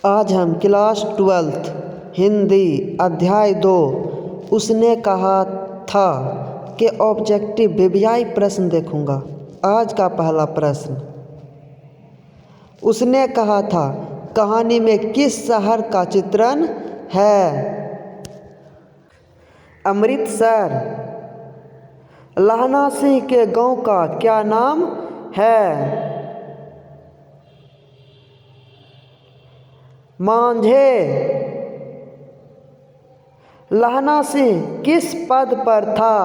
आज हम class 12th Hindi अध्याय 2 उसने कहा था कि ऑब्जेक्टिव वीवीआई प्रश्न देखूंगा। आज का पहला प्रश्न, उसने कहा था कहानी में किस शहर का चित्रण है? अमृतसर। लहना सिंह के गांव का क्या नाम है? मांझे। लहना सिंह किस पद पर था?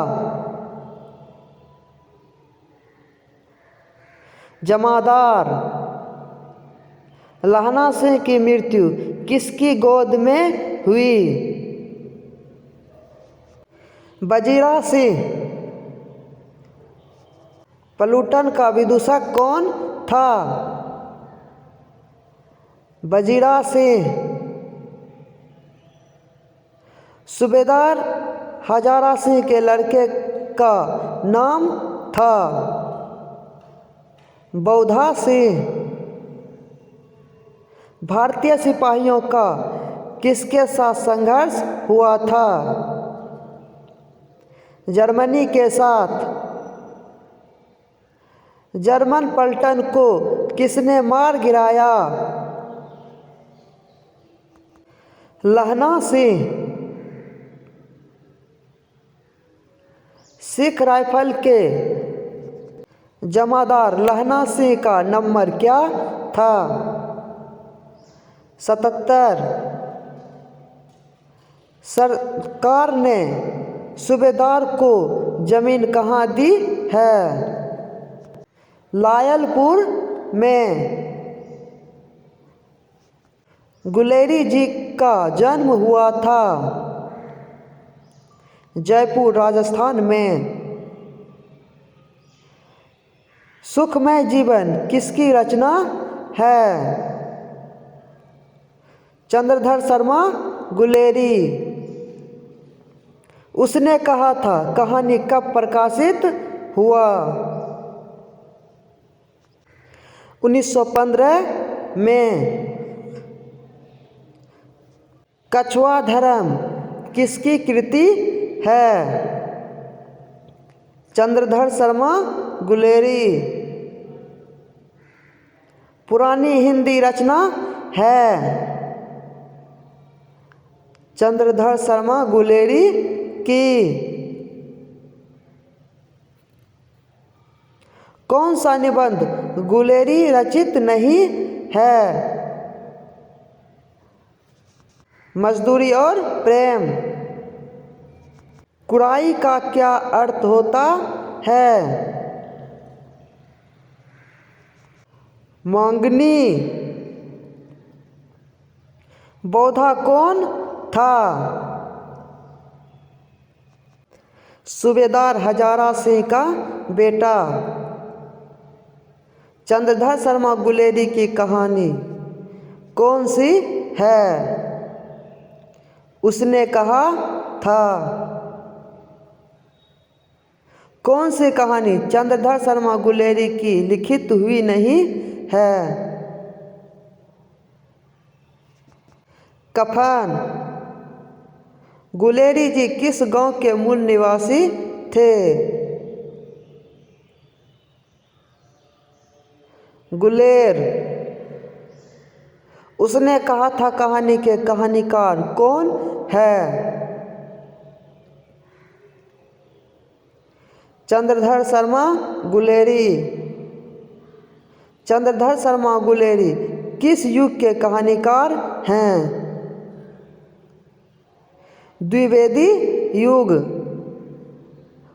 जमादार। लहना सिंह की मृत्यु किसकी गोद में हुई? वजीरा सिंह। प्लूटन का विदूषक कौन था? वजीरा सिंह। सूबेदार हजारा सिंह के लड़के का नाम था? बौधा सिंह। भारतीय सिपाहियों का किसके साथ संघर्ष हुआ था? जर्मनी के साथ। जर्मन पलटन को किसने मार गिराया? लहना सिंह। सिख राइफल के जमादार लहना सिंह का नंबर क्या था? 77। सरकार ने सूबेदार को जमीन कहाँ दी है? लायलपुर में। गुलेरी जी का जन्म हुआ था जयपुर राजस्थान में। सुखमय जीवन किसकी रचना है? चंद्रधर शर्मा गुलेरी। उसने कहा था कहानी कब प्रकाशित हुआ? 1915 में। कछुआ धर्म किसकी कृति है? चंद्रधर शर्मा गुलेरी। पुरानी हिंदी रचना है? चंद्रधर शर्मा गुलेरी की। कौन सा निबंध गुलेरी रचित नहीं है? मजदूरी और प्रेम। कुराई का क्या अर्थ होता है? मांगनी। बौधा कौन था? सूबेदार हजारा सिंह का बेटा। चंद्रधर शर्मा गुलेरी की कहानी कौन सी है? उसने कहा था। कौन सी कहानी चंद्रधर शर्मा गुलेरी की लिखित हुई नहीं है? कफन। गुलेरी जी किस गांव के मूल निवासी थे? गुलेर। उसने कहा था कहानी के कहानीकार कौन है? चंद्रधर शर्मा गुलेरी। चंद्रधर शर्मा गुलेरी किस युग के कहानीकार हैं? द्विवेदी युग।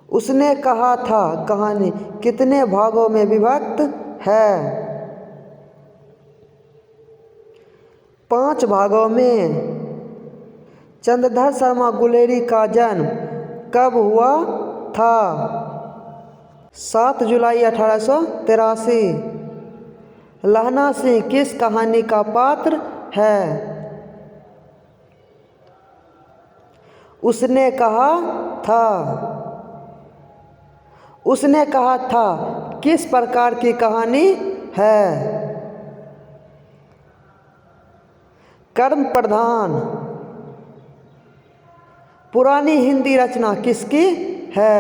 उसने कहा था कहानी कितने भागों में विभक्त है? 5 भागों में। चंद्रधर शर्मा गुलेरी का जन्म कब हुआ था? 7 जुलाई 1883। लहना सिंह किस कहानी का पात्र है? उसने कहा था। उसने कहा था किस प्रकार की कहानी है? कर्म प्रधान पुरानी हिंदी रचना किसकी है?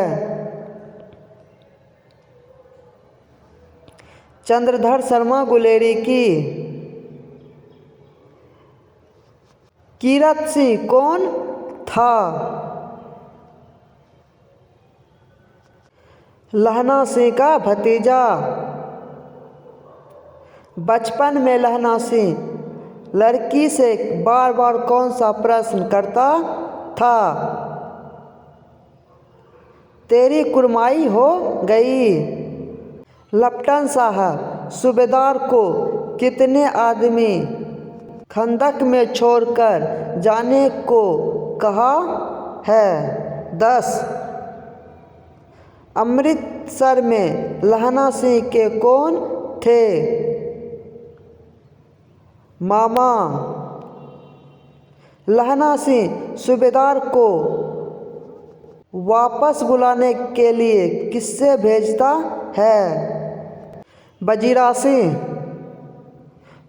चंद्रधर शर्मा गुलेरी की। कीरत सिंह कौन था? लहना सिंह का भतीजा। बचपन में लहना सिंह लड़की से बार बार कौन सा प्रश्न करता था? तेरी कुरमाई हो गई। लपटन साहब सूबेदार को कितने आदमी खंदक में छोड़कर जाने को कहा है? 10। अमृतसर में लहना सिंह के कौन थे? मामा। लहना सिंह सूबेदार को वापस बुलाने के लिए किससे भेजता है? वजीरा सिंह।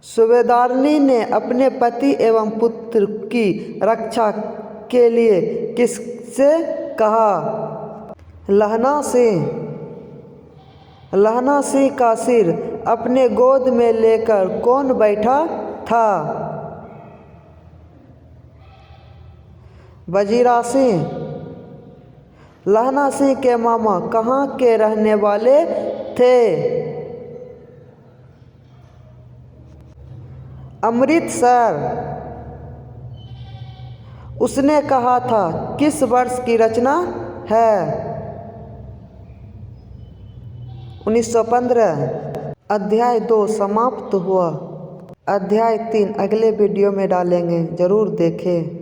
सूबेदारनी ने अपने पति एवं पुत्र की रक्षा के लिए किससे कहा? लहना सिंह। लहना सिंह का सिर अपने गोद में लेकर कौन बैठा था? वजीरा सिंह। लहना सिंह के मामा कहाँ के रहने वाले थे? अमृतसर। उसने कहा था किस वर्ष की रचना है? 1915। अध्याय 2 समाप्त हुआ। अध्याय 3 अगले वीडियो में डालेंगे, ज़रूर देखें।